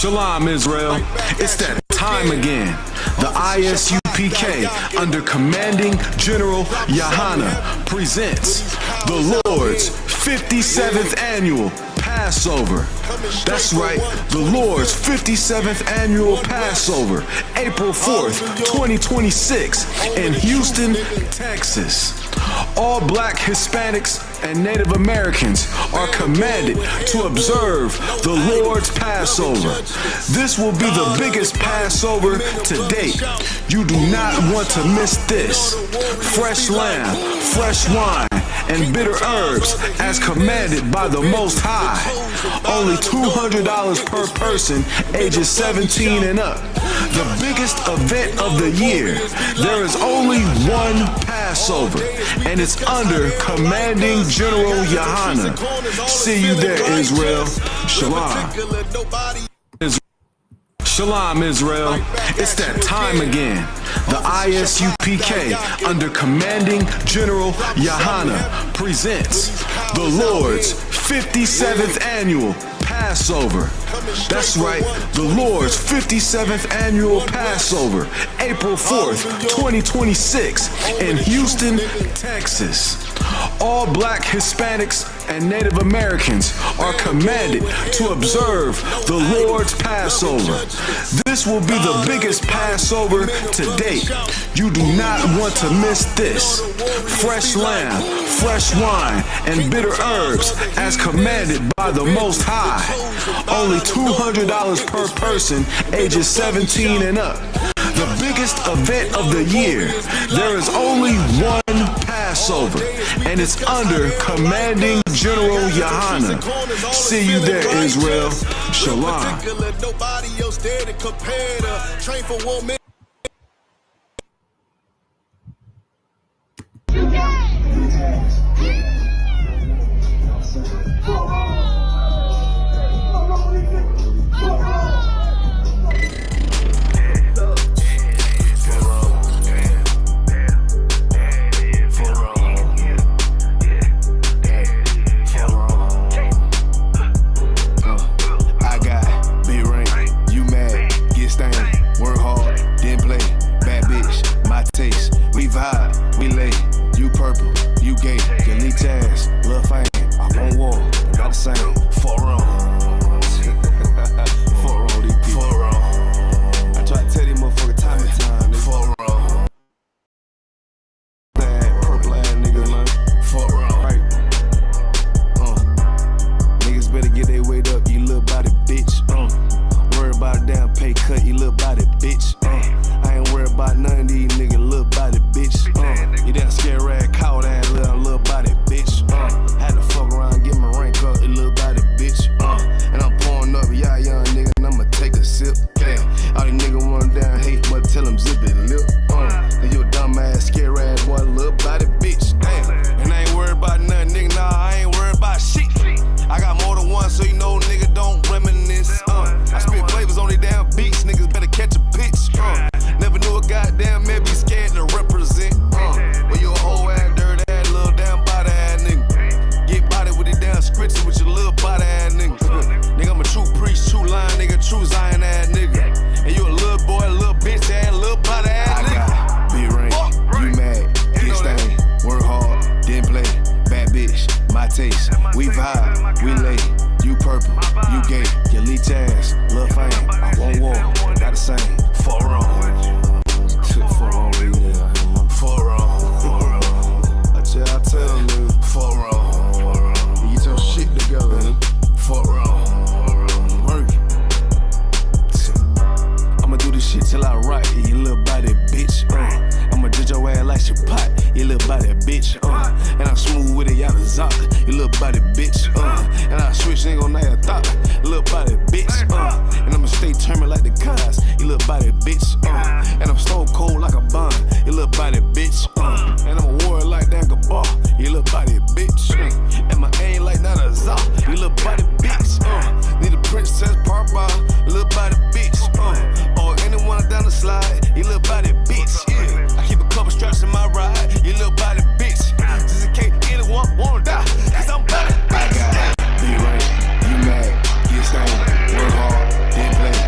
Shalom, Israel. It's that time again. The ISUPK, under Commanding General Yahana, presents the Lord's 57th Annual Passover. That's right, the Lord's 57th Annual Passover, April 4th, 2026, in Houston, Texas. All Black, Hispanics, and Native Americans are commanded to observe the Lord's Passover. This will be the biggest Passover to date. You do not want to miss this. Fresh lamb, fresh wine, and bitter herbs as commanded by the Most High. Only $200 per person, ages 17 and up. The biggest event of the year. There is only one Passover, and it's under Commanding General Yahana. See you there, Israel. Shalom. Shalom, Israel. It's that time again. The ISUPK, under Commanding General Yahana, presents the Lord's 57th Annual Passover. That's right, the Lord's 57th Annual Passover, April 4th, 2026, in Houston, Texas. All Black, Hispanics, and Native Americans are commanded to observe the Lord's Passover. This will be the biggest Passover to date. You do not want to miss this. Fresh lamb, fresh wine, and bitter herbs as commanded by the Most High. Only $200 per person, ages 17 and up. The biggest event of the year. There is only one Passover, and it's under Commanding General Yahana. See you there, Israel. Shalom. Be right, you mad, get stained, work hard, then play.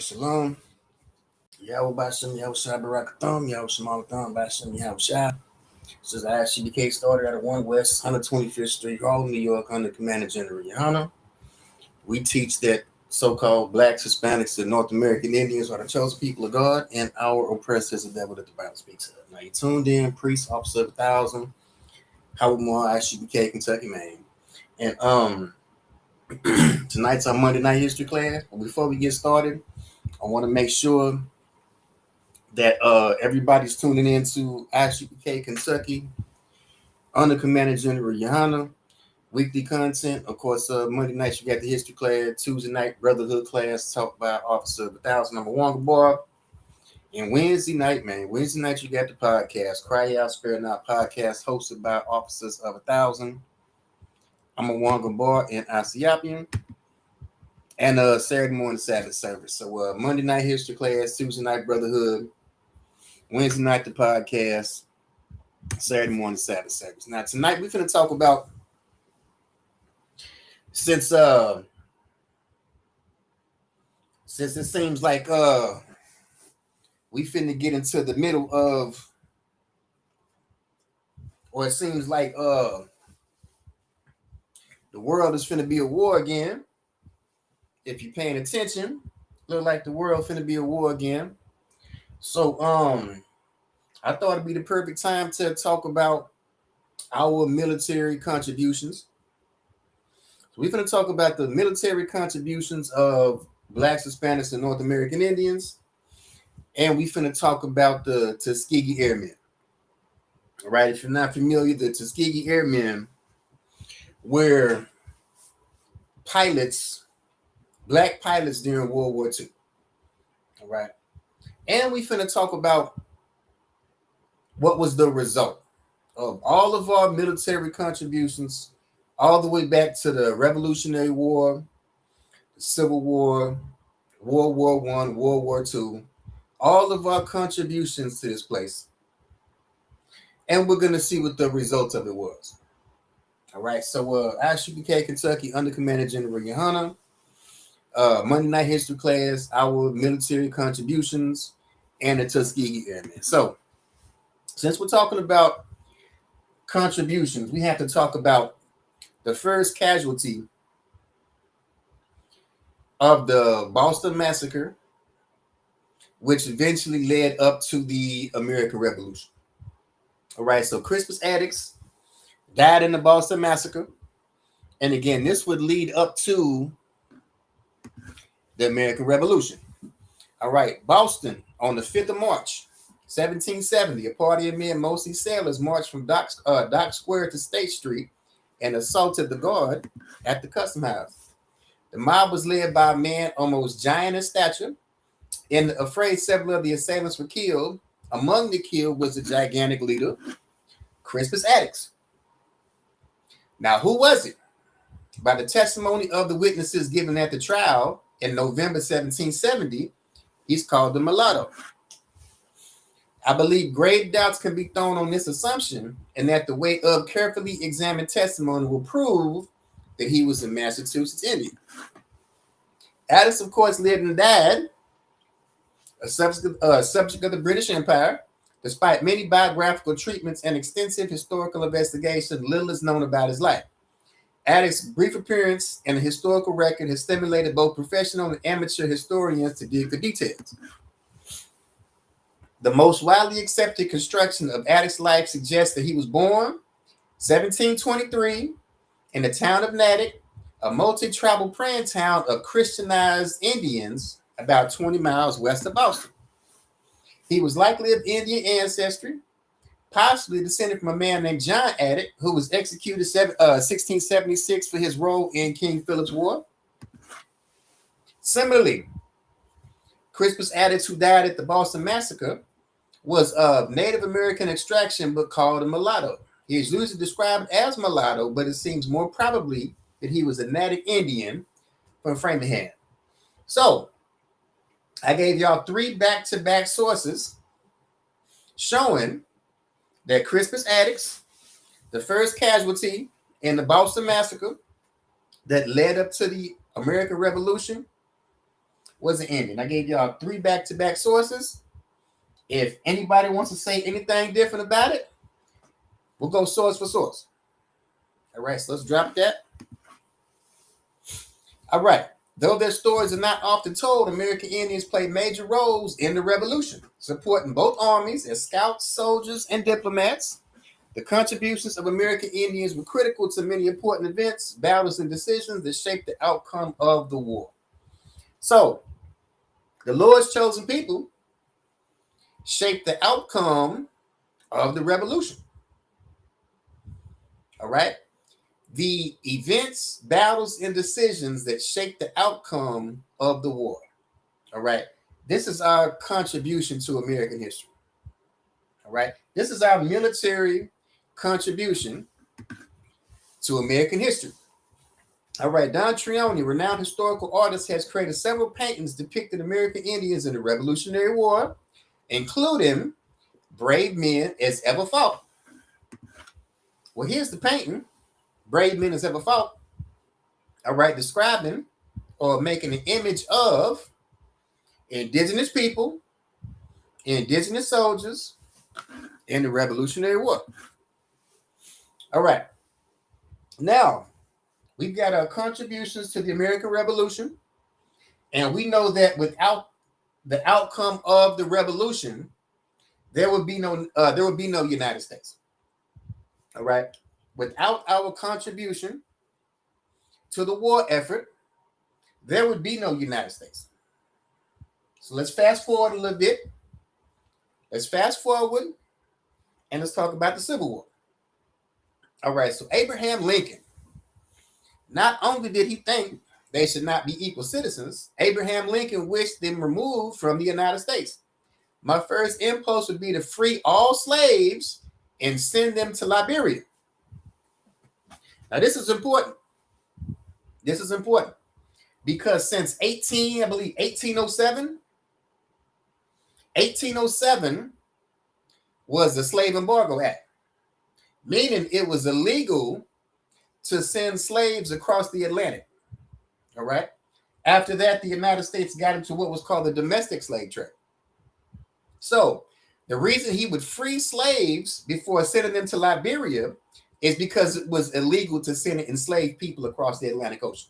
Shalom. Yahweh Bashim, Yahweh Shai Barakatham, Yahweh Shemalatham, Bashim, Yahweh Shai. This is ISUPK started at 1 West 125th Street, Harlem, New York, under Commander General Yohana. We teach that so-called blacks, Hispanics, and North American Indians are the chosen people of God, and our oppressors are the devil that the Bible speaks of. Now you tuned in, priest, officer of 1,000, Howard Moore, ISUPK, Kentucky, Maine. And tonight's our Monday night history class. But before we get started, I want to make sure that everybody's tuning in to ISUPK Kentucky under Commander General Yohana. Weekly content, of course. Monday night you got the history class. Tuesday night brotherhood class taught by Officer of 1,000 number one bar. And Wednesday night you got the podcast, Cry Out Spare Not podcast, hosted by Officers of 1,000. I'm a Wanga Bar and Asiapian. And Saturday morning Sabbath service. So Monday night history class, Tuesday night brotherhood, Wednesday night the podcast, Saturday morning Sabbath service. Now tonight we're finna talk about, since it seems like we finna get into the middle of, or it seems like the world is finna be a war again. If you're paying attention, look like the world finna be a war again. So I thought it'd be the perfect time to talk about our military contributions. So we're going to talk about the military contributions of blacks, Hispanics, and North American Indians. And we're going to talk about the Tuskegee Airmen. All right, if you're not familiar, the Tuskegee Airmen were pilots, black pilots during World War II. All right. And we're going to talk about what was the result of all of our military contributions all the way back to the Revolutionary War, the Civil War, World War I, World War II, all of our contributions to this place. And we're going to see what the result of it was. All right, so ISUPK Kentucky under Commander General Yohana, Monday night history class, our military contributions, and the Tuskegee Airmen. So, since we're talking about contributions, we have to talk about the first casualty of the Boston Massacre, which eventually led up to the American Revolution. All right, so Crispus Attucks died in the Boston Massacre. And again, this would lead up to the American Revolution. All right, Boston on the 5th of March, 1770, a party of men, mostly sailors, marched from Dock Square to State Street and assaulted the guard at the Custom House. The mob was led by a man almost giant in stature, and afraid several of the assailants were killed. Among the killed was the gigantic leader, Crispus Attucks. Now, who was it? By the testimony of the witnesses given at the trial in November 1770, he's called the mulatto. I believe grave doubts can be thrown on this assumption, and that the weight of carefully examined testimony will prove that he was a Massachusetts Indian. Attucks, of course, lived and died a subject of the British Empire. Despite many biographical treatments and extensive historical investigation, little is known about his life. Attucks' brief appearance in the historical record has stimulated both professional and amateur historians to dig the details. The most widely accepted construction of Attucks' life suggests that he was born 1723 in the town of Natick, a multi-tribal praying town of Christianized Indians about 20 miles west of Boston. He was likely of Indian ancestry, possibly descended from a man named John Attuck, who was executed 1676 for his role in King Philip's War. Similarly, Crispus Attucks, who died at the Boston Massacre, was of Native American extraction but called a mulatto. He is usually described as mulatto, but it seems more probably that he was a Natick Indian from Framingham. So, I gave y'all 3 back-to-back sources showing that Crispus Attucks, the first casualty in the Boston Massacre that led up to the American Revolution, was an Indian. I gave y'all 3 back-to-back sources. If anybody wants to say anything different about it, we'll go source for source. All right, so let's drop that. All right. Though their stories are not often told, American Indians played major roles in the revolution, supporting both armies as scouts, soldiers, and diplomats. The contributions of American Indians were critical to many important events, battles, and decisions that shaped the outcome of the war. So, the Lord's chosen people shaped the outcome of the revolution. All right? The events, battles, and decisions that shape the outcome of the war. All right. This is our contribution to American history. All right. This is our military contribution to American history. All right. Don Trioni, renowned historical artist, has created several paintings depicting American Indians in the Revolutionary War, including brave men as ever fought. Well, here's the painting. Brave men as ever fought. All right, describing or making an image of indigenous people, indigenous soldiers in the Revolutionary War. All right. Now, we've got our contributions to the American Revolution, and we know that without the outcome of the revolution, there would be no United States. All right. Without our contribution to the war effort, there would be no United States. So let's fast forward a little bit. Let's fast forward and let's talk about the Civil War. All right, so Abraham Lincoln, not only did he think they should not be equal citizens, Abraham Lincoln wished them removed from the United States. My first impulse would be to free all slaves and send them to Liberia. Now, this is important. This is important because since 1807 was the Slave Embargo Act, meaning it was illegal to send slaves across the Atlantic. All right. After that, the United States got into what was called the domestic slave trade. So the reason he would free slaves before sending them to Liberia is because it was illegal to send enslaved people across the Atlantic Ocean.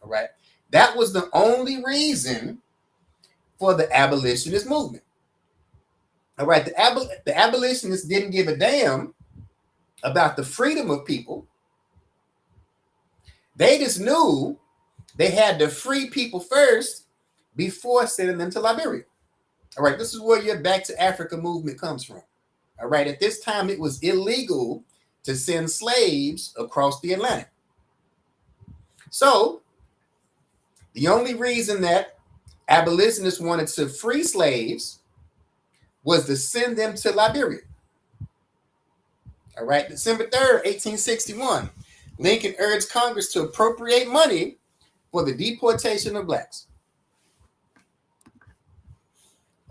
All right. That was the only reason for the abolitionist movement. All right. The abolitionists didn't give a damn about the freedom of people. They just knew they had to free people first before sending them to Liberia. All right. This is where your Back to Africa movement comes from. All right. At this time, it was illegal to send slaves across the Atlantic. So the only reason that abolitionists wanted to free slaves was to send them to Liberia. All right, December 3rd, 1861, Lincoln urged Congress to appropriate money for the deportation of blacks.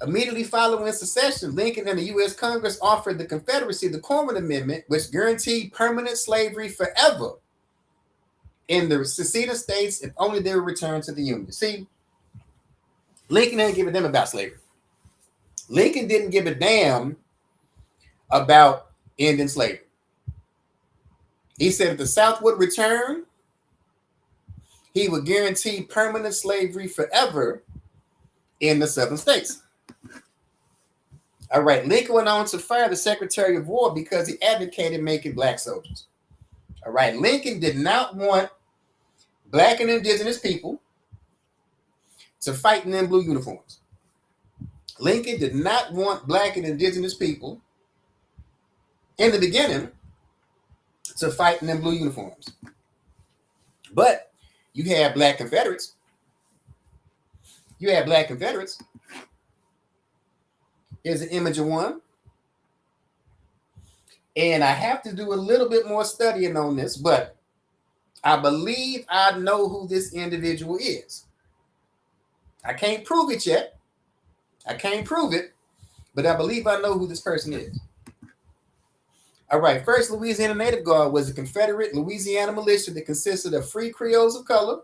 Immediately following secession, Lincoln and the U.S. Congress offered the Confederacy the Corwin Amendment, which guaranteed permanent slavery forever in the seceded states if only they were returned to the Union. See, Lincoln didn't give a damn about slavery. Lincoln didn't give a damn about ending slavery. He said if the South would return, he would guarantee permanent slavery forever in the Southern states. All right, Lincoln went on to fire the Secretary of War because he advocated making black soldiers. All right, Lincoln did not want black and indigenous people to fight in them blue uniforms. Lincoln did not want black and indigenous people in the beginning to fight in them blue uniforms. But you had black Confederates. Here's an image of one. And I have to do a little bit more studying on this, but I believe I know who this individual is. I can't prove it yet. But I believe I know who this person is. All right, First Louisiana Native Guard was a Confederate Louisiana militia that consisted of free Creoles of color,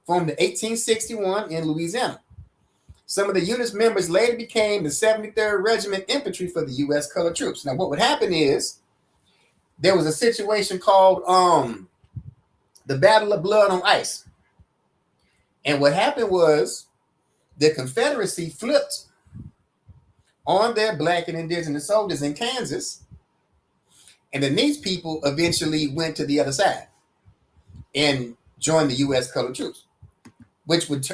formed in 1861 in Louisiana. Some of the unit's members later became the 73rd Regiment Infantry for the U.S. Colored Troops. Now, what would happen is there was a situation called the Battle of Blood on Ice. And what happened was the Confederacy flipped on their black and indigenous soldiers in Kansas. And then these people eventually went to the other side and joined the U.S. Colored Troops, which would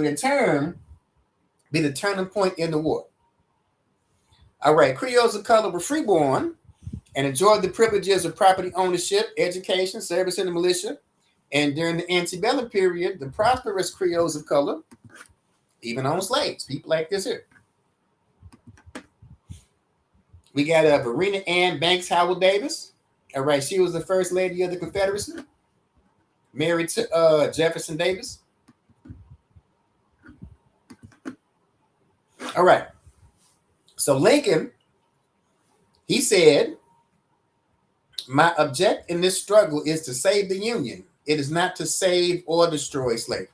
in turn be the turning point in the war. All right, Creoles of color were freeborn and enjoyed the privileges of property ownership, education, service in the militia. And during the antebellum period, the prosperous Creoles of color even owned slaves, people like this here. We got Verena Ann Banks Howell Davis. All right, she was the first lady of the Confederacy, married to Jefferson Davis. All right. So Lincoln, he said, my object in this struggle is to save the Union. It is not to save or destroy slavery.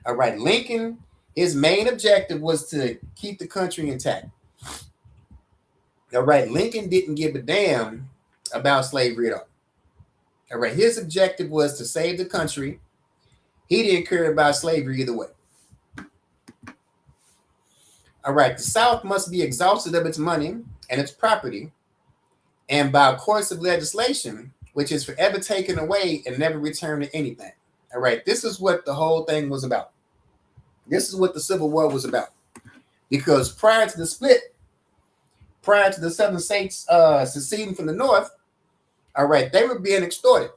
All right. Lincoln, his main objective was to keep the country intact. All right. Lincoln didn't give a damn about slavery at all. All right. His objective was to save the country. He didn't care about slavery either way. All right, the South must be exhausted of its money and its property, and by a course of legislation, which is forever taken away and never returned to anything. All right, this is what the whole thing was about. This is what the Civil War was about. Because prior to the split, prior to the Southern states seceding from the North, all right, they were being extorted.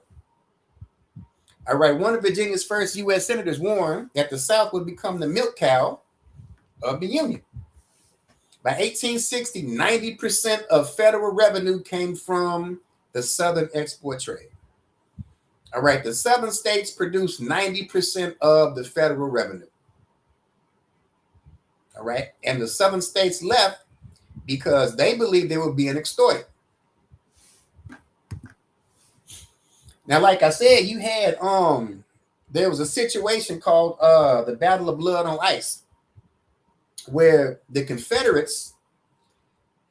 All right, one of Virginia's first U.S. senators warned that the South would become the milk cow of the Union. By 1860, 90% of federal revenue came from the Southern export trade. All right, the Southern states produced 90% of the federal revenue. All right, and the Southern states left because they believed they were being extorted. Now, like I said, you had there was a situation called the Battle of Blood on Ice, where the Confederates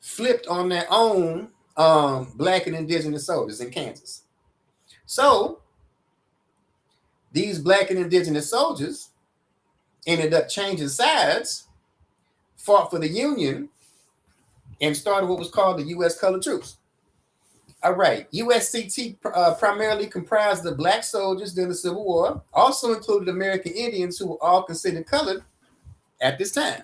flipped on their own black and indigenous soldiers in Kansas. So these black and indigenous soldiers ended up changing sides, fought for the Union, and started what was called the U.S. Colored Troops. All right, USCT primarily comprised of black soldiers during the Civil War, also included American Indians who were all considered colored at this time.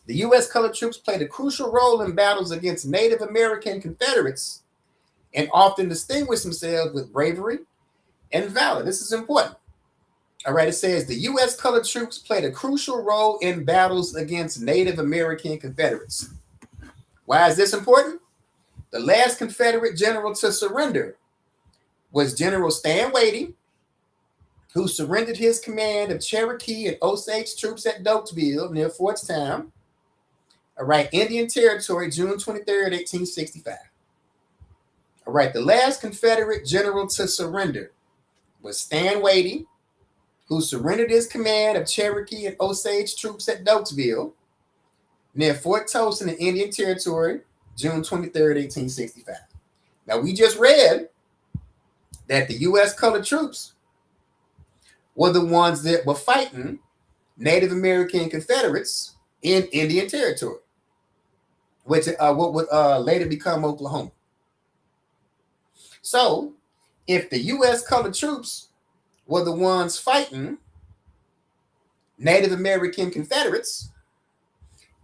The U.S. Colored Troops played a crucial role in battles against Native American Confederates and often distinguished themselves with bravery and valor. This is important. All right, it says the U.S. Colored Troops played a crucial role in battles against Native American Confederates. Why is this important? The last Confederate general to surrender was General Stan Wadey, who surrendered his command of Cherokee and Osage troops at Dokesville near Fortstown. All right, Indian Territory, June 23rd, 1865. All right, the last Confederate general to surrender was Stan Wadey, who surrendered his command of Cherokee and Osage troops at Dokesville near Fort Towson in Indian Territory, June 23rd, 1865. Now, we just read that the U.S. Colored Troops were the ones that were fighting Native American Confederates in Indian Territory, which what would later become Oklahoma. So, if the U.S. Colored Troops were the ones fighting Native American Confederates,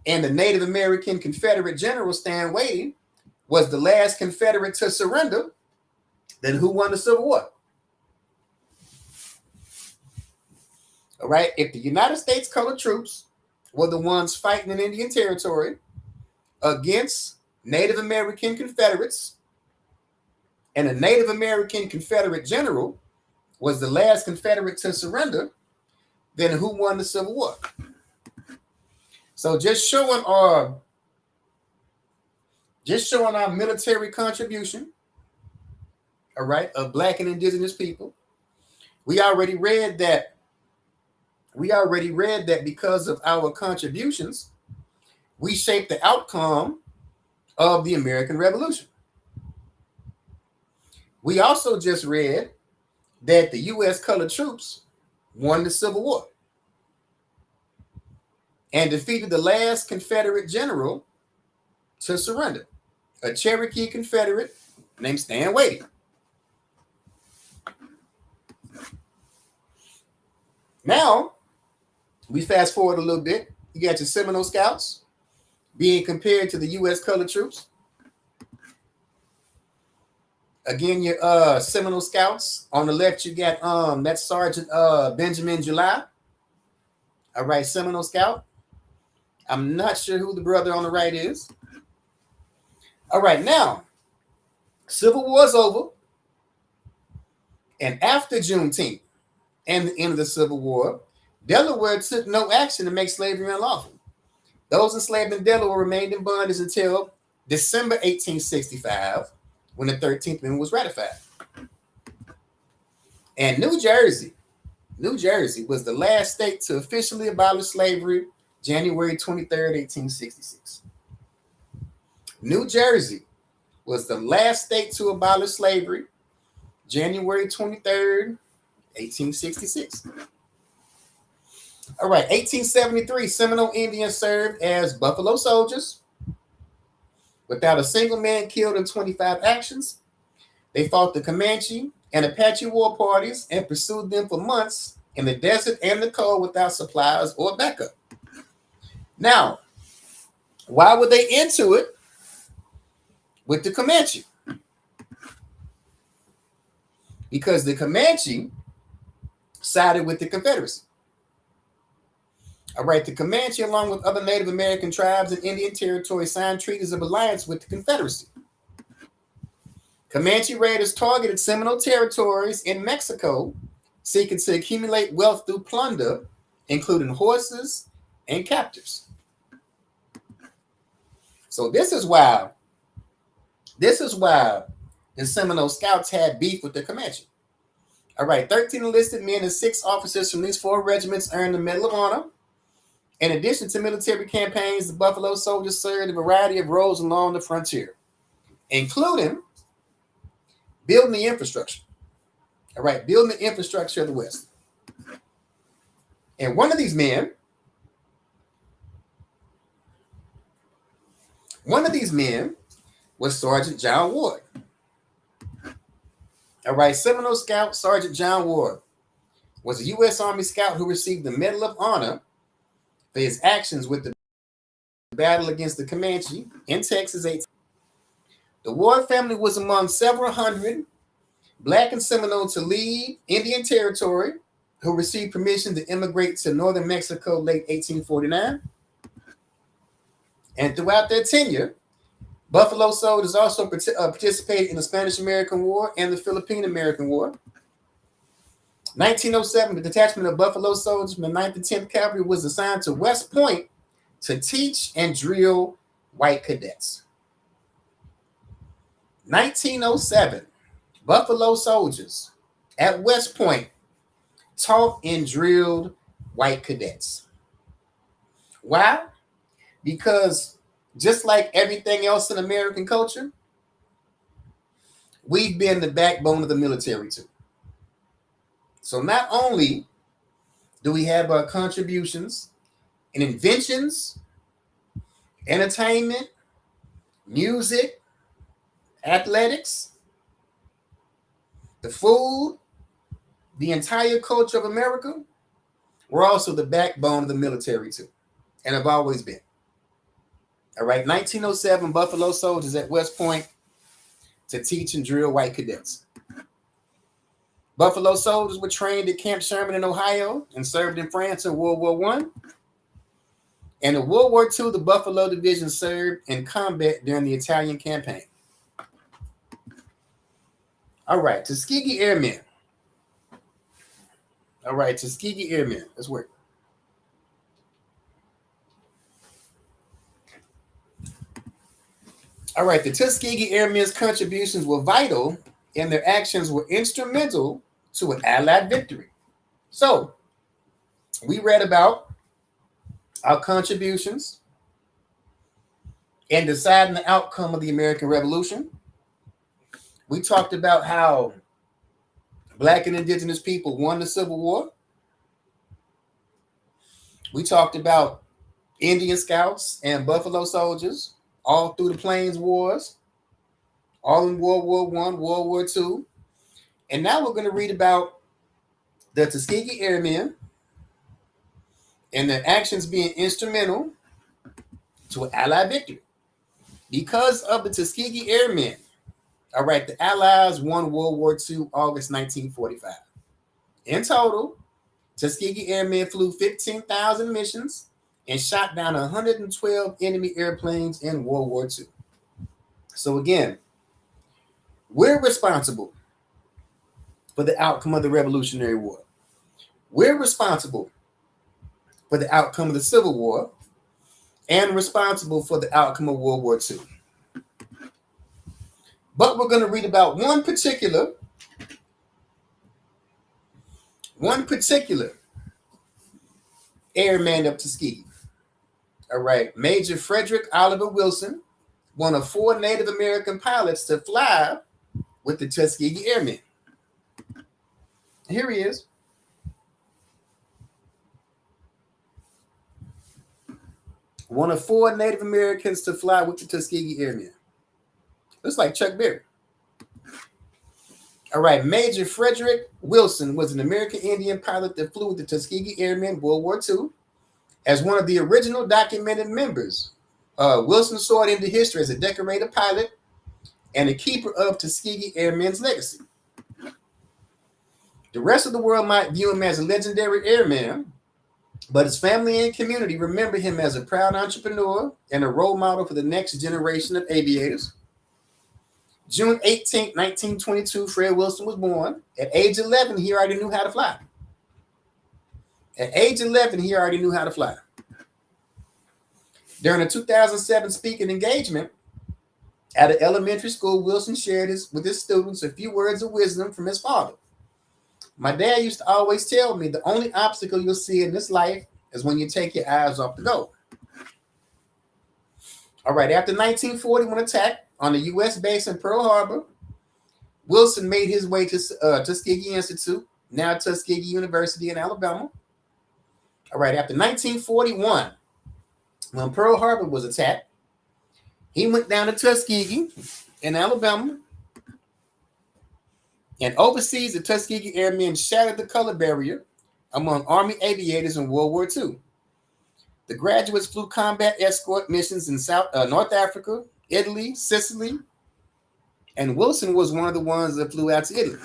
and the Native American Confederate General Stan Wadey was the last Confederate to surrender, then who won the Civil War? All right, if the United States Colored Troops were the ones fighting in Indian Territory against Native American Confederates, and a Native American Confederate general was the last Confederate to surrender, then who won the Civil War? So just showing our military contribution, all right, of black and indigenous people. We already read that. We already read that because of our contributions, we shaped the outcome of the American Revolution. We also just read that the U.S. colored troops won the Civil War and defeated the last Confederate general to surrender, a Cherokee Confederate named Stan Wade. Now, we fast forward a little bit. You got your Seminole Scouts being compared to the U.S. colored troops. Again, your Seminole Scouts. On the left, you got that's Sergeant Benjamin July. All right, Seminole Scout. I'm not sure who the brother on the right is. All right, now, Civil War is over. And after Juneteenth and the end of the Civil War, Delaware took no action to make slavery unlawful. Those enslaved in Delaware remained in bondage until December 1865, when the 13th Amendment was ratified. And New Jersey was the last state to officially abolish slavery, January 23rd, 1866. New Jersey was the last state to abolish slavery, January 23rd, 1866. All right, 1873, Seminole Indians served as buffalo soldiers. Without a single man killed in 25 actions, they fought the Comanche and Apache war parties and pursued them for months in the desert and the cold without supplies or backup. Now, why were they into it with the Comanche? Because the Comanche sided with the Confederacy. All right, the Comanche, along with other Native American tribes and Indian territories, signed treaties of alliance with the Confederacy. Comanche raiders targeted Seminole territories in Mexico, seeking to accumulate wealth through plunder, including horses and captives. So this is why the Seminole Scouts had beef with the Comanche. All right, 13 enlisted men and 6 officers from these 4 regiments earned the Medal of Honor. In addition to military campaigns, the Buffalo Soldiers served a variety of roles along the frontier, including building the infrastructure. All right, building the infrastructure of the West. And one of these men was Sergeant John Ward. All right, Seminole Scout Sergeant John Ward was a U.S. Army Scout who received the Medal of Honor for his actions with the battle against the Comanche in Texas. The Ward family was among several hundred Black and Seminole to leave Indian Territory who received permission to immigrate to northern Mexico late 1849. And throughout their tenure, Buffalo Soldiers also participated in the Spanish-American War and the Philippine-American War. 1907, the detachment of Buffalo Soldiers from the 9th and 10th Cavalry was assigned to West Point to teach and drill white cadets. 1907, Buffalo Soldiers at West Point taught and drilled white cadets. Why? Because just like everything else in American culture, we've been the backbone of the military too. So not only do we have our contributions in inventions, entertainment, music, athletics, the food, the entire culture of America, we're also the backbone of the military too, and have always been. All right, 1907, Buffalo Soldiers at West Point to teach and drill white cadets. Buffalo Soldiers were trained at Camp Sherman in Ohio and served in France in World War I. And in World War II, the Buffalo Division served in combat during the Italian campaign. All right, Tuskegee Airmen. All right, Tuskegee Airmen. Let's work. All right, the Tuskegee Airmen's contributions were vital, and their actions were instrumental to an Allied victory. So we read about our contributions in deciding the outcome of the American Revolution. We talked about how Black and indigenous people won the Civil War. We talked about Indian Scouts and Buffalo Soldiers all through the Plains Wars, all in World War I, World War II. And now we're going to read about the Tuskegee Airmen and their actions being instrumental to an Allied victory. Because of the Tuskegee Airmen, all right, the Allies won World War II, August 1945. In total, Tuskegee Airmen flew 15,000 missions and shot down 112 enemy airplanes in World War II. So again, we're responsible for the outcome of the Revolutionary War. We're responsible for the outcome of the Civil War and responsible for the outcome of World War II. But we're going to read about one particular airman of Tuskegee. All right, Major Frederick Oliver Wilson, one of 4 Native American pilots to fly with the Tuskegee Airmen. Here he is. One of 4 Native Americans to fly with the Tuskegee Airmen. Looks like Chuck Berry. All right, Major Frederick Wilson was an American Indian pilot that flew with the Tuskegee Airmen World War II. As one of the original documented members, Wilson soared into history as a decorated pilot and a keeper of Tuskegee Airmen's legacy. The rest of the world might view him as a legendary airman, but his family and community remember him as a proud entrepreneur and a role model for the next generation of aviators. June 18, 1922, Fred Wilson was born. At age 11, he already knew how to fly. At age 11, he already knew how to fly. During a 2007 speaking engagement at an elementary school, Wilson shared with his students a few words of wisdom from his father. My dad used to always tell me the only obstacle you'll see in this life is when you take your eyes off the goal. All right, after 1941 attack on the U.S. base in Pearl Harbor, Wilson made his way to Tuskegee Institute, now Tuskegee University in Alabama. All right, after 1941, when Pearl Harbor was attacked, he went down to Tuskegee in Alabama, and overseas, the Tuskegee Airmen shattered the color barrier among Army aviators in World War II. The graduates flew combat escort missions in North Africa, Italy, Sicily, and Wilson was one of the ones that flew out to Italy.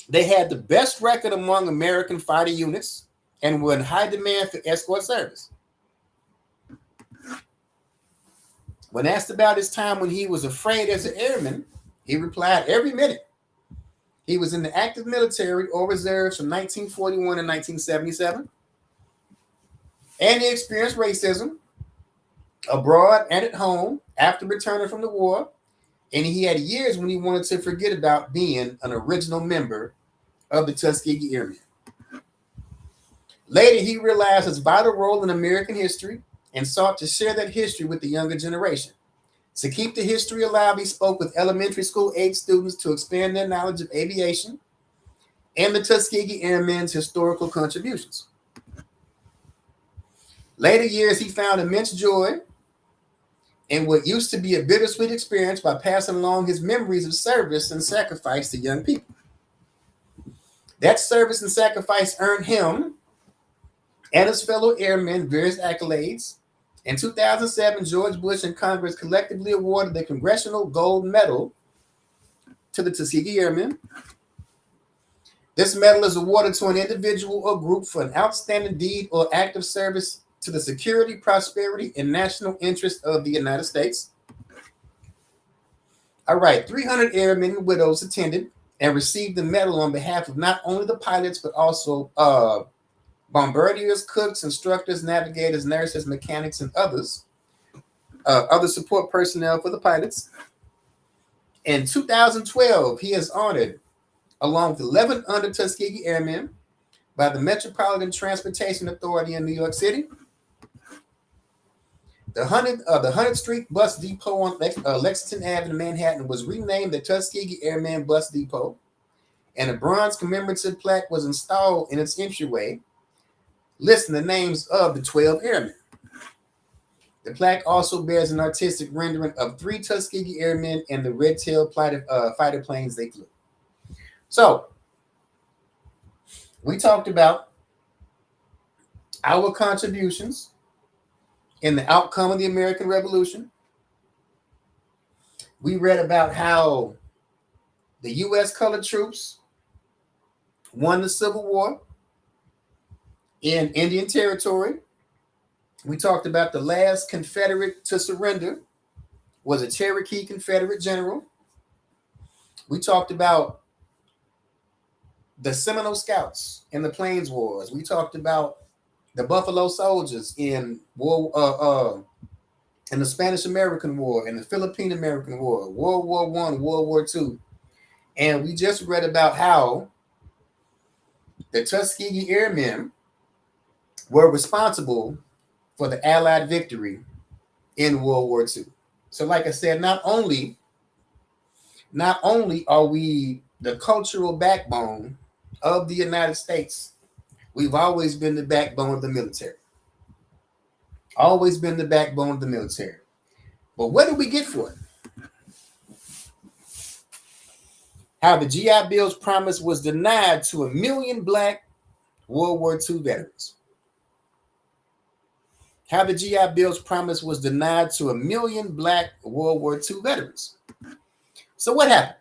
They had the best record among American fighter units and were in high demand for escort service. When asked about his time when he was afraid as an airman, he replied, every minute. He was in the active military or reserves from 1941 to 1977. And he experienced racism abroad and at home after returning from the war. And he had years when he wanted to forget about being an original member of the Tuskegee Airmen. Later, he realized his vital role in American history and sought to share that history with the younger generation. To keep the history alive, he spoke with elementary school age students to expand their knowledge of aviation and the Tuskegee Airmen's historical contributions. Later years, he found immense joy in what used to be a bittersweet experience by passing along his memories of service and sacrifice to young people. That service and sacrifice earned him and his fellow airmen various accolades. In 2007, George Bush and Congress collectively awarded the Congressional Gold Medal to the Tuskegee Airmen. This medal is awarded to an individual or group for an outstanding deed or act of service to the security, prosperity, and national interest of the United States. All right, 300 airmen and widows attended and received the medal on behalf of not only the pilots, but also bombardiers, cooks, instructors, navigators, nurses, mechanics, and other support personnel for the pilots. In 2012, he has honored along with 11 under Tuskegee Airmen by the Metropolitan Transportation Authority in New York City. The 100th Street Bus Depot on Lexington Avenue, Manhattan, was renamed the Tuskegee Airmen Bus Depot, and a bronze commemorative plaque was installed in its entryway, listing the names of the 12 airmen. The plaque also bears an artistic rendering of 3 Tuskegee Airmen and the red-tailed fighter planes they flew. So, we talked about our contributions in the outcome of the American Revolution. We read about how the U.S. colored troops won the Civil War in Indian Territory. We talked about the last Confederate to surrender was a Cherokee Confederate general. We talked about the Seminole Scouts in the Plains Wars. We talked about the Buffalo Soldiers in the Spanish American War and the Philippine American War, World War I, World War II. And we just read about how the Tuskegee Airmen were responsible for the Allied victory in World War II. So like I said, not only are we the cultural backbone of the United States, we've always been the backbone of the military. Always been the backbone of the military. But what did we get for it? How the GI Bill's promise was denied to 1 million Black World War II veterans. How the GI Bill's promise was denied to 1 million Black World War II veterans. So what happened?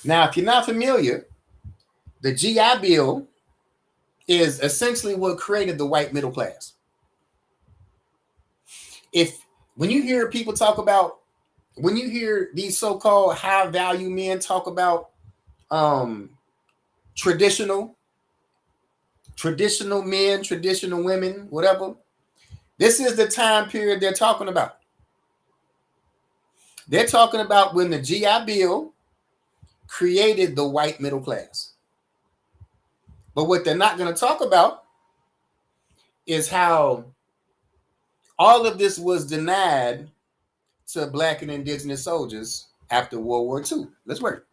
Now, if you're not familiar, the GI Bill is essentially what created the white middle class. When you hear these so-called high value men talk about traditional men, traditional women, whatever, this is the time period they're talking about. They're talking about when the GI Bill created the white middle class. But what they're not going to talk about is how all of this was denied to Black and indigenous soldiers after World War II. Let's work.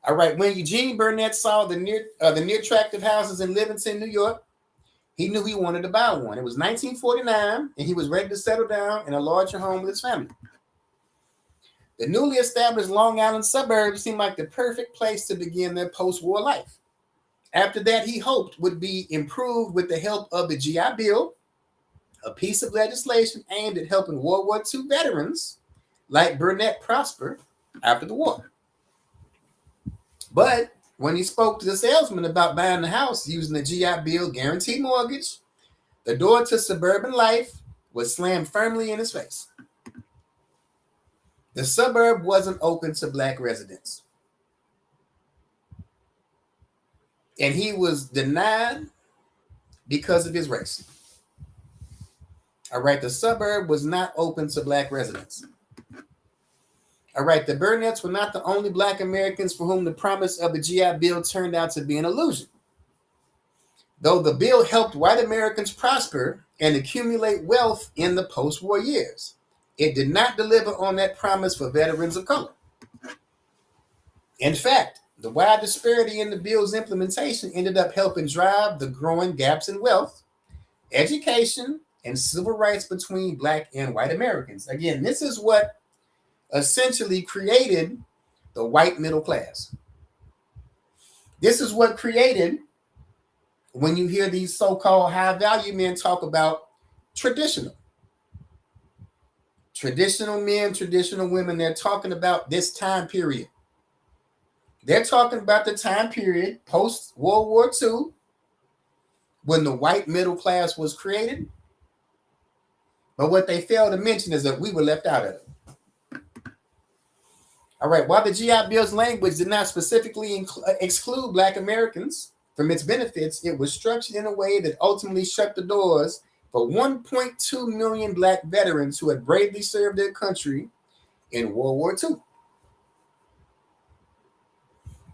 All right. When Eugene Burnett saw the near tract of houses in Livingston, New York, he knew he wanted to buy one. It was 1949, and he was ready to settle down in a larger home with his family. The newly established Long Island suburbs seemed like the perfect place to begin their post-war life. After that, he hoped would be improved with the help of the GI Bill, a piece of legislation aimed at helping World War II veterans like Burnett prosper after the war. But when he spoke to the salesman about buying the house using the GI Bill guaranteed mortgage, the door to suburban life was slammed firmly in his face. The suburb wasn't open to Black residents. And he was denied because of his race. All right, the suburb was not open to Black residents. All right, the Burnetts were not the only Black Americans for whom the promise of the GI Bill turned out to be an illusion. Though the bill helped white Americans prosper and accumulate wealth in the post-war years, it did not deliver on that promise for veterans of color. In fact, the wide disparity in the bill's implementation ended up helping drive the growing gaps in wealth, education, and civil rights between Black and white Americans. Again, this is what essentially created the white middle class. This is what created when you hear these so-called high-value men talk about traditional men, traditional women. They're talking about this time period. They're talking about the time period post-World War II when the white middle class was created. But what they fail to mention is that we were left out of it. All right, while the GI Bill's language did not specifically exclude Black Americans from its benefits, it was structured in a way that ultimately shut the doors for 1.2 million Black veterans who had bravely served their country in World War II.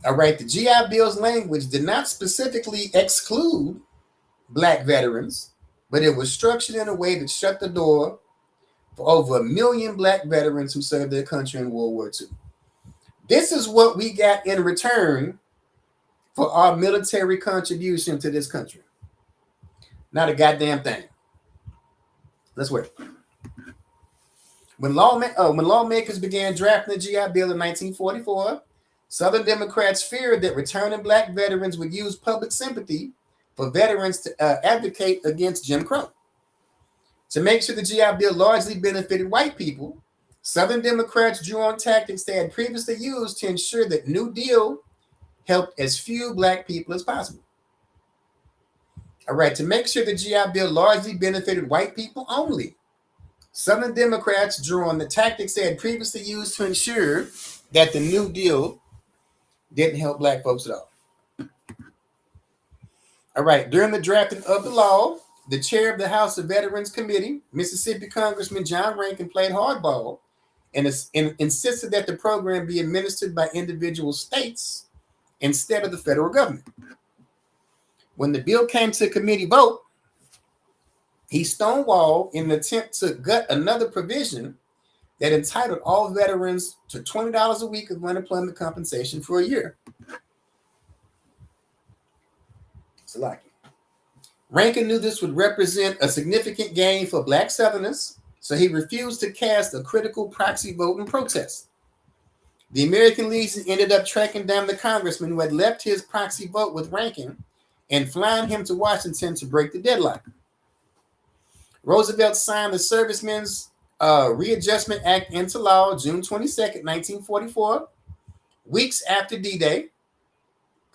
All right, the GI Bill's language did not specifically exclude black veterans, but it was structured in a way that shut the door for over 1 million black veterans who served their country in World War II. This is what we got in return for our military contribution to this country. Not a goddamn thing. Let's wait. When lawmakers began drafting the GI Bill in 1944, Southern Democrats feared that returning black veterans would use public sympathy for veterans to advocate against Jim Crow. To make sure the GI Bill largely benefited white people, Southern Democrats drew on tactics they had previously used to ensure that New Deal helped as few black people as possible. All right, to make sure the GI Bill largely benefited white people only, Southern Democrats drew on the tactics they had previously used to ensure that the New Deal didn't help black folks at all. All right, during the drafting of the law, the chair of the House of Veterans Committee, Mississippi Congressman John Rankin, played hardball and insisted that the program be administered by individual states instead of the federal government. When the bill came to committee vote, he stonewalled in an attempt to gut another provision that entitled all veterans to $20 a week of unemployment compensation for a year. Rankin knew this would represent a significant gain for black Southerners, so he refused to cast a critical proxy vote in protest. The American Legion ended up tracking down the congressman who had left his proxy vote with Rankin and flying him to Washington to break the deadlock. Roosevelt signed the Servicemen's Readjustment Act into law June 22nd, 1944. Weeks after D-Day,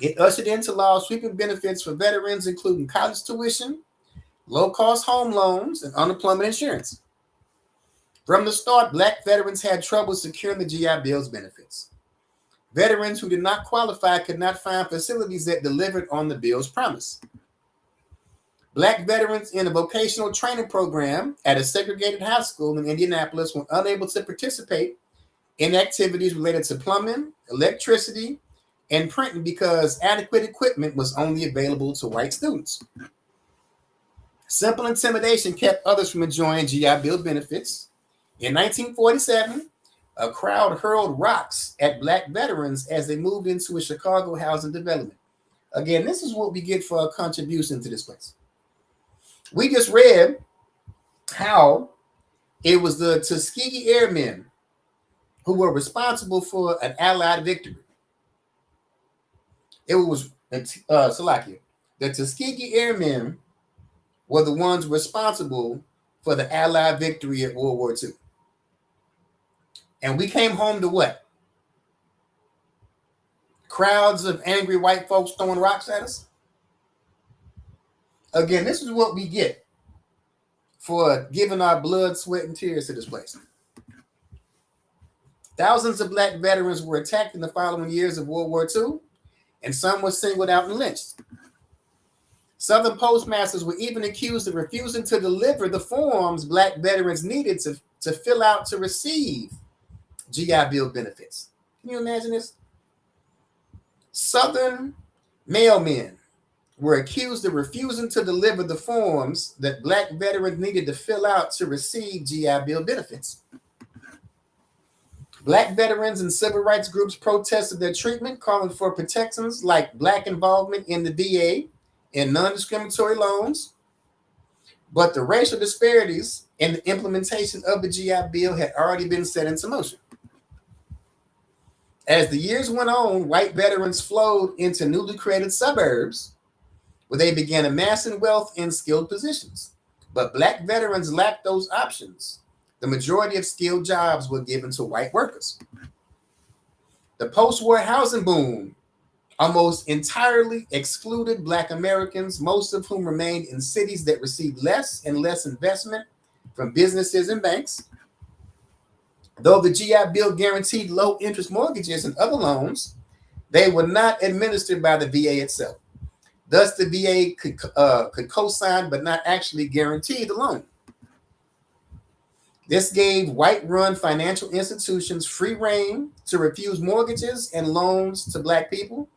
it ushered into law sweeping benefits for veterans, including college tuition, low-cost home loans, and unemployment insurance. From the start, black veterans had trouble securing the GI Bill's benefits. Veterans who did not qualify could not find facilities that delivered on the bill's promise. Black veterans in a vocational training program at a segregated high school in Indianapolis were unable to participate in activities related to plumbing, electricity, and printing because adequate equipment was only available to white students. Simple intimidation kept others from enjoying GI Bill benefits. In 1947, a crowd hurled rocks at black veterans as they moved into a Chicago housing development. Again, this is what we get for our contribution to this place. We just read how it was the Tuskegee Airmen who were responsible for an Allied victory. It was Slovakia. The Tuskegee Airmen were the ones responsible for the Allied victory at World War II. And we came home to what? Crowds of angry white folks throwing rocks at us? Again, this is what we get for giving our blood, sweat, and tears to this place. Thousands of black veterans were attacked in the following years of World War II, and some were singled out and lynched. Southern postmasters were even accused of refusing to deliver the forms black veterans needed to fill out to receive GI Bill benefits. Can you imagine this? Southern mailmen were accused of refusing to deliver the forms that black veterans needed to fill out to receive GI Bill benefits. Black veterans and civil rights groups protested their treatment, calling for protections like black involvement in the VA and non-discriminatory loans. But the racial disparities in the implementation of the GI Bill had already been set into motion. As the years went on, white veterans flowed into newly created suburbs where they began amassing wealth in skilled positions. But black veterans lacked those options. The majority of skilled jobs were given to white workers. The post-war housing boom almost entirely excluded black Americans, most of whom remained in cities that received less and less investment from businesses and banks. Though the GI Bill guaranteed low-interest mortgages and other loans, they were not administered by the VA itself. Thus, the VA could co-sign but not actually guarantee the loan. This gave white-run financial institutions free rein to refuse mortgages and loans to Black people.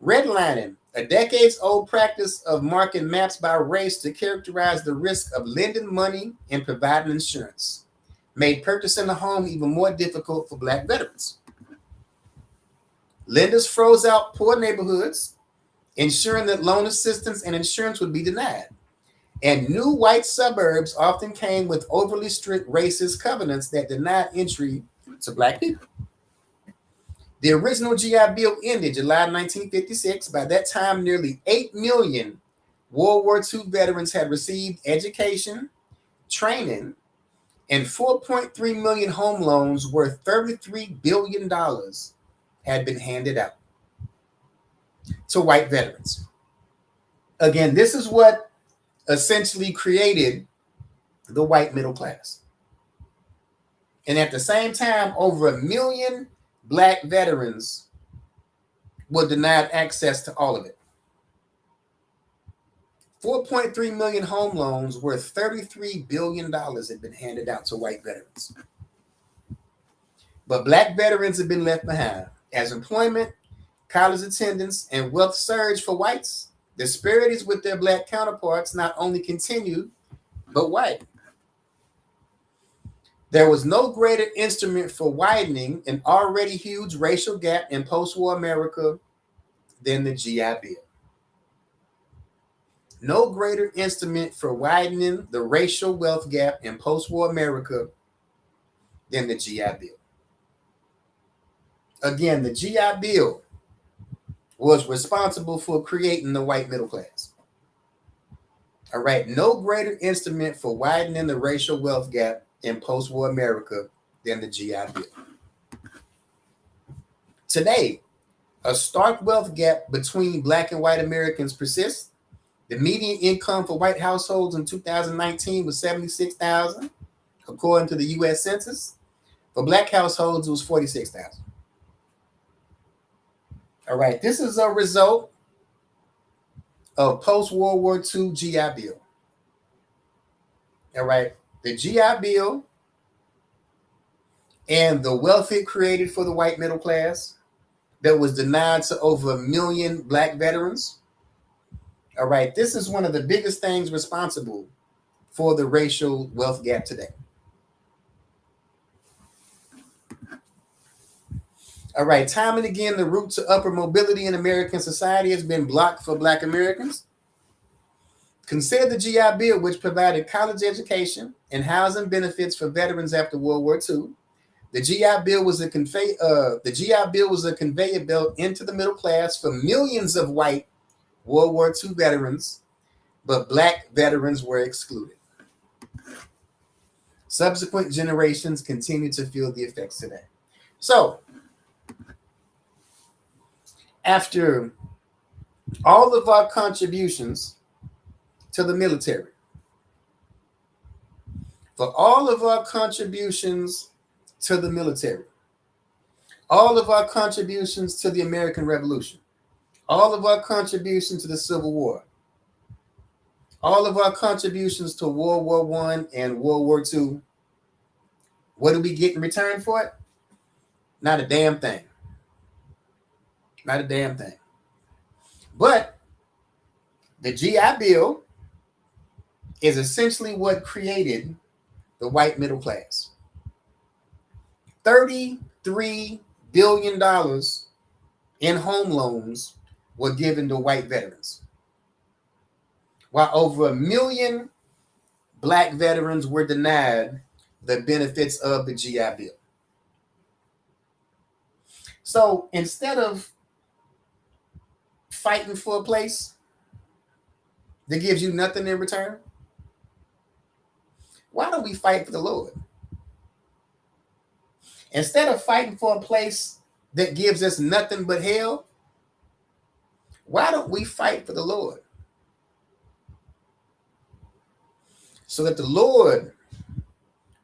Redlining, a decades-old practice of marking maps by race to characterize the risk of lending money and providing insurance, made purchasing a home even more difficult for Black veterans. Lenders froze out poor neighborhoods, ensuring that loan assistance and insurance would be denied. And new white suburbs often came with overly strict racist covenants that denied entry to Black people. The original GI Bill ended July 1956. By that time, nearly 8 million World War II veterans had received education, training, and 4.3 million home loans worth $33 billion had been handed out to white veterans. Again, this is what essentially created the white middle class. And at the same time, over 1 million Black veterans were denied access to all of it. 4.3 million home loans worth $33 billion had been handed out to white veterans. But Black veterans have been left behind. As employment, college attendance, and wealth surged for whites, disparities with their Black counterparts not only continued, but widened. There was no greater instrument for widening an already huge racial gap in post-war America than the GI Bill. No greater instrument for widening the racial wealth gap in post-war America than the GI Bill. Again, the GI Bill was responsible for creating the white middle class. All right, no greater instrument for widening the racial wealth gap in post-war America than the GI Bill. Today, a stark wealth gap between Black and white Americans persists. The median income for white households in 2019 was $76,000, according to the U.S. Census. For Black households, it was $46,000. All right, this is a result of post-World War II GI Bill. All right, the GI Bill and the wealth it created for the white middle class that was denied to over 1 million Black veterans. All right, this is one of the biggest things responsible for the racial wealth gap today. All right, time and again, the route to upper mobility in American society has been blocked for Black Americans. Consider the GI Bill, which provided college education and housing benefits for veterans after World War II. The GI Bill was a conveyor belt into the middle class for millions of white World War II veterans, but Black veterans were excluded. Subsequent generations continue to feel the effects today. So, after all of our contributions to the military, for all of our contributions to the military, all of our contributions to the American Revolution, all of our contributions to the Civil War, all of our contributions to World War I and World War II, what do we get in return for it? Not a damn thing. Not a damn thing. But the GI Bill is essentially what created the white middle class. $33 billion in home loans were given to white veterans, while over 1 million Black veterans were denied the benefits of the GI Bill. So instead of fighting for a place that gives you nothing in return, why don't we fight for the Lord? Instead of fighting for a place that gives us nothing but hell, why don't we fight for the Lord? So that the Lord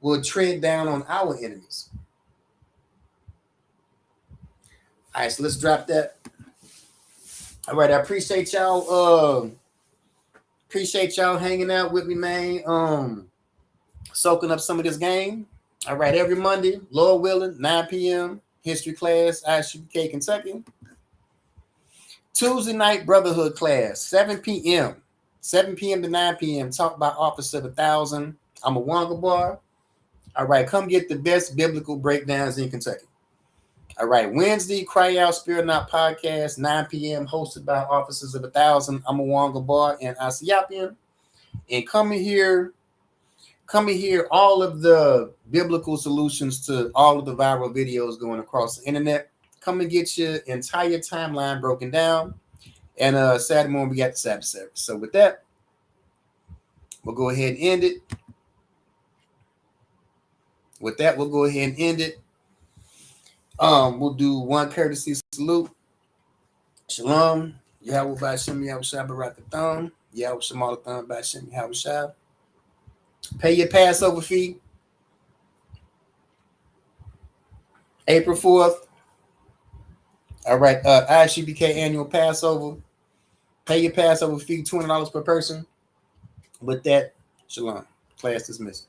will tread down on our enemies. All right, so let's drop that. All right, I appreciate y'all. Appreciate y'all hanging out with me, man. soaking up some of this game. All right, every Monday, Lord willing, 9 p.m., history class, ISUPK, Kentucky. Tuesday night, brotherhood class, 7 p.m. 7 p.m. to 9 p.m., talk by Office of 1,000. I'm a Wonga bar. All right, come get the best biblical breakdowns in Kentucky. All right, Wednesday, Cry Out, Spirit Not podcast, 9 p.m., hosted by Officers of 1,000. I'm a Wonga bar and ISUPK. And come and hear all of the biblical solutions to all of the viral videos going across the internet. Come and get your entire timeline broken down. And Saturday morning, we got the Sabbath service. So with that, we'll go ahead and end it. We'll do one courtesy salute. Shalom. Yahweh B'Shem, Yahweh Shai Barakathon. Yahweh Shemalathon B'Shem, Yahweh Shai. Pay your Passover fee. April 4th. All right. ISUPK annual Passover. Pay your Passover fee, $20 per person. With that, shalom. Class dismissed.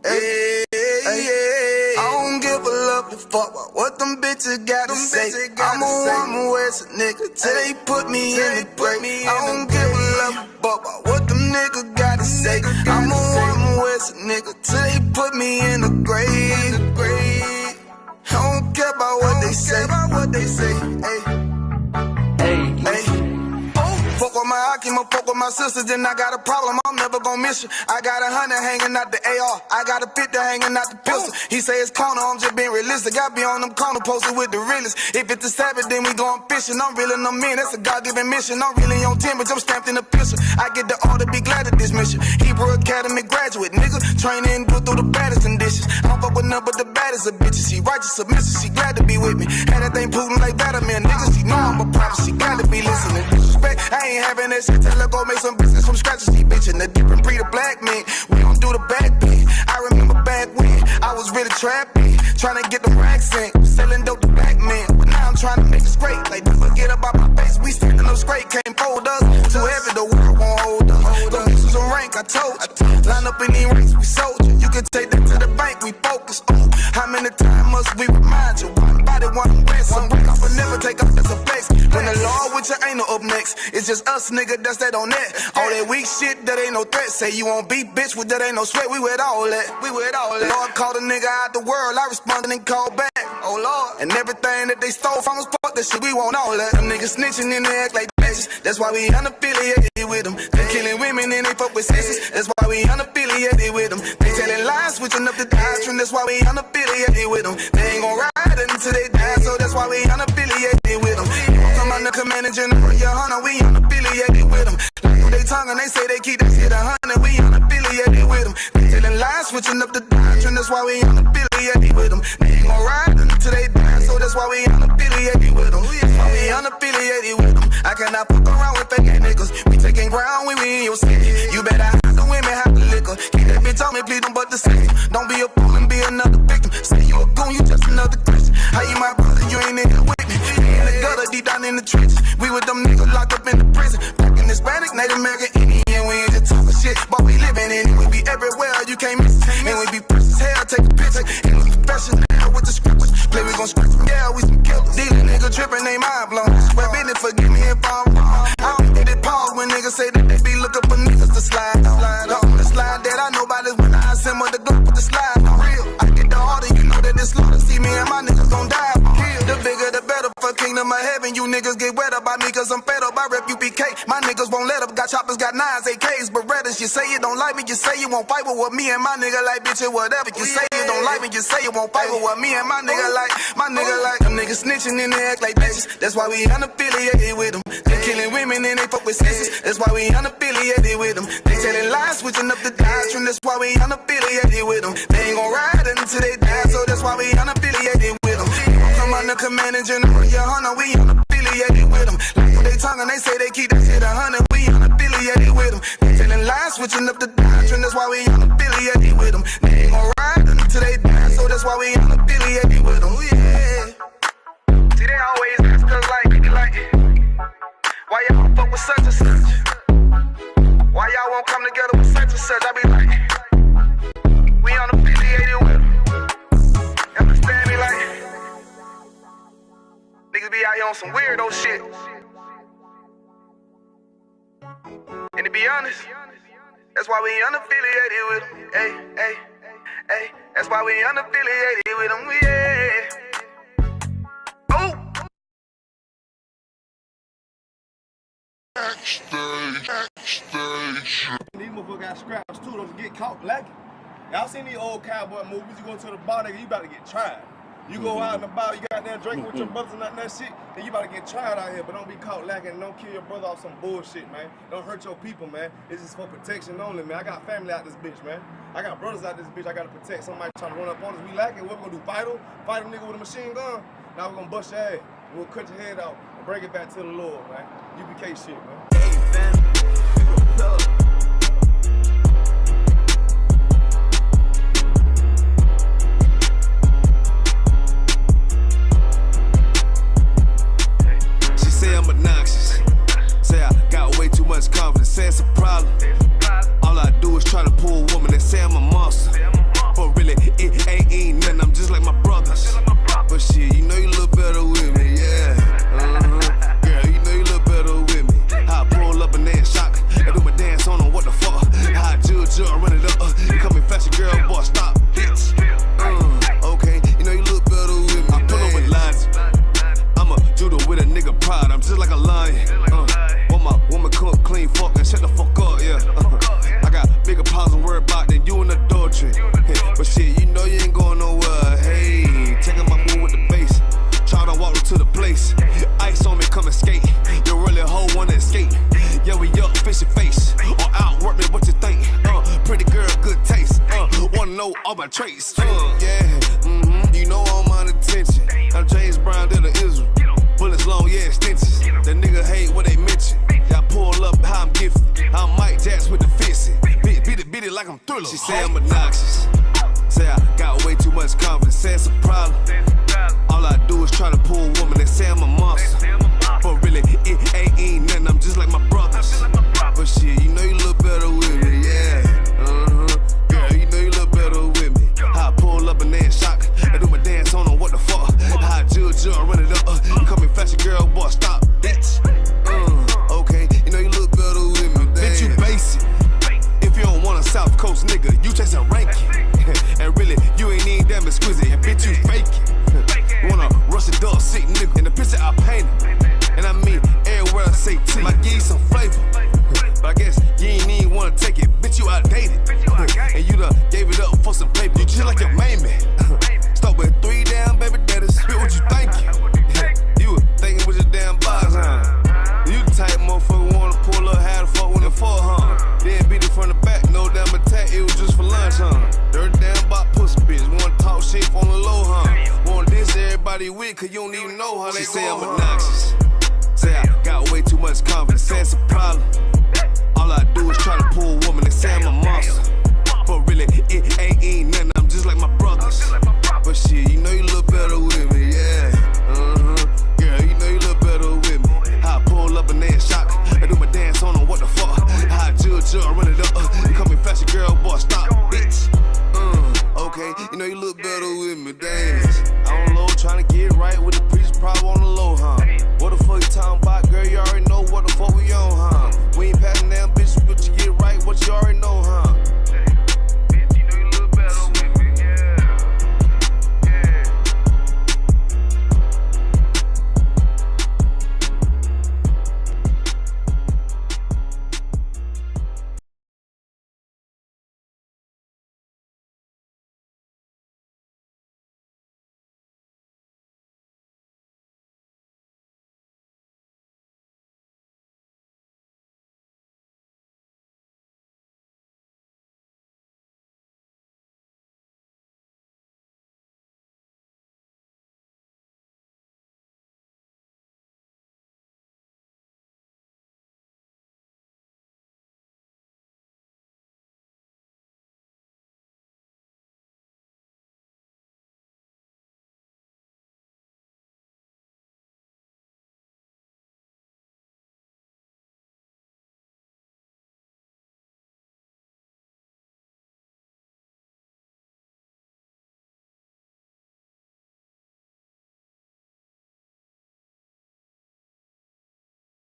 Hey, I don't give a love to fuck about what them bitches gotta say. I'm a woman West nigga till they put me in the grave. I don't give a love to fuck about what them niggas gotta say. I'm a woman West nigga till they put me in the grave. I don't care about what they say. Hey. Fuck with my Akima, fuck with my sisters, then I got a problem, I'm never gonna miss you. I got 100 hanging out the AR, I got a 50 hanging out the pistol. He say it's corner, I'm just being realistic. I be on them corner posted with the realest. If it's the Sabbath, then we going fishing. I'm reeling them in, that's a God-given mission. I'm really on 10, but I'm stamped in the pistol. I get the order, be glad of this mission. Hebrew Academy graduate, nigga. Training, go through the baddest conditions. I don't fuck with none but the baddest of bitches. She righteous, submissive, she glad to be with me. Had that thing Putin like Vladimir, nigga. She know I'm a prophet, she got to be listening. Disrespect, I ain't having that shit. Tell her go make some business from scratch. She bitchin' the different breed of black men. We don't do the back bend. I remember back when I was really trapping, trying to get the racks in, selling dope to black men. But now I'm trying to make it straight. Like, don't forget about my face. We standing up straight, can't fold us. Too heavy, the world won't hold us. Go get some rank, I told you. Line up in these ranks, we soldier. You can take that to the bank, we focus on how many times must we remind you. One body, one ransom. Break off and never take off, that's a flex. When the law with you ain't no up next, it's just us, nigga, that's that on that. All that weak shit, that ain't no threat. Say you won't beat, bitch, with that ain't no sweat. We with all that. Lord called a nigga out the world, I responded and called back. Oh Lord, and everything that they stole from us, fuck that shit, we want all that. Them niggas snitching and they act like bitches. That's why we unaffiliated with them. They killing women and they fuck with sisters. That's why we unaffiliated with them. They telling lies, switching up the doctrine. That's why we unaffiliated with them. They ain't gon' ride until they die, so that's why we unaffiliated with them. Come on the commanding general, your hunter, we unaffiliated with them. They tongue and they say they keep that shit 100, we unaffiliated with them. They telling lies, switching up the doctrine. That's why we unaffiliated with them. They ain't gon' ride until they die, so that's why we unaffiliated with them. That's why we unaffiliated with them. I cannot fuck around with fake niggas. We taking ground when we in your city. You better hide the women, hide the liquor. Keep that bitch on me, please don't but the same. Don't be a fool and be another victim. Say you a goon, you just another Christian. How you my brother, you ain't in here with me. We in the gutter, deep down in the trenches. We with them niggas locked up in the prison. Black and Hispanic, Native American, Indian. We ain't just talking shit, but we living in it. We be everywhere, you can't miss it. And we be fresh as hell, take a picture. And we professional with the scriptures. Play, we gon' scratch them, yeah, we some killers. These niggas tripping, they mind blown. Swear business, forgive me if I'm wrong. I don't get it pause when niggas say that they be looking for niggas to slide. The only slide that I know about is when I assemble the Glock with the slide. For real, I get the order, you know that it's slaughter. See me and my niggas gon' die. The bigger the better for kingdom of heaven. You niggas get wet up by me cause I'm fed up. I rep UPK. My niggas won't let up. Got choppers, got nines, AKs, Berettas. You say you don't like me, you say you won't fight with me and my nigga like bitch or whatever. You say you don't don't like me, just say you won't fight with what me and my nigga like. Them niggas snitching and they act like bitches. That's why we unaffiliated with them. They killing women and they fuck with sisters. That's why we unaffiliated with them. They telling lies, switching up the doctrine. That's why we unaffiliated with them. They ain't gon' ride until they die, so that's why we unaffiliated with them. Come on the commanding general, your hunter, we unaffiliated with them. Like when they talking, they say they keep that shit 100. We unaffiliated with them. They telling lies, switching up the doctrine. That's why we unaffiliated with them. They ain't gon' ride until they die, so that's why we unaffiliated with them. Yeah. See, they always ask us like, why y'all fuck with such and such? Why y'all won't come together with such and such? I be like, we unaffiliated with them. Understand me? Like, niggas be out here on some weirdo shit. And to be honest, that's why we unaffiliated with them. Hey, that's why we unaffiliated with them. Yeah. Oh. These motherfuckers got scraps too, don't get caught lacking. Y'all seen these old cowboy movies, you go to the bar, nigga, you about to get tried. You go out in the bar, you got there drinking with your brothers and that shit, then you about to get tried out here, but don't be caught lacking, don't kill your brother off some bullshit, man. Don't hurt your people, man. It's just for protection only, man. I got family out this bitch, man. I got brothers out this bitch, I gotta protect. Somebody trying to run up on us, we lacking, what we gonna do, fight him? Fight a nigga with a machine gun? Now we're gonna bust your ass. We'll cut your head out and bring it back to the Lord, man. UPK shit, man. Hey, fam. Say I'm obnoxious. Say I got way too much confidence. Say it's a problem. All I do is try to pull a woman. They say I'm a monster. But really, it ain't nothing. I'm just like my brothers. But shit, you know you look better with me, yeah. Girl, you know you look better with me. How I pull up and then shock. I do my dance on them, what the fuck? How I judge, run it up. You coming faster, girl, boy, stop, bitch. Okay, you know you look better with me. I pull up with lines. I'm a judo with a nigga pride, I'm just like a lion. Want my woman cook, clean, fuck, and shut the fuck up, yeah. I got bigger problems to worry about than you and adultery. But shit, you know you ain't going nowhere. Hey, taking my move with the bass. Try to walk to the place. Ice on me, come and skate. You really hoe wanna escape. Yeah, we up, fish your face. Or outwork me, what you think? Pretty girl, good taste. Wanna know all my traits. You know I'm on attention. I'm James Brown, they're the Israel. Bullets long, yeah, extensions. That nigga hate what they mention. Y'all pull up how I'm gifted. I'm Mike Jackson with the fisting. Beat it like I'm Thriller. She say I'm obnoxious. Say I got way too much confidence. Say it's a problem. All I do is try to pull a woman. They say I'm a monster.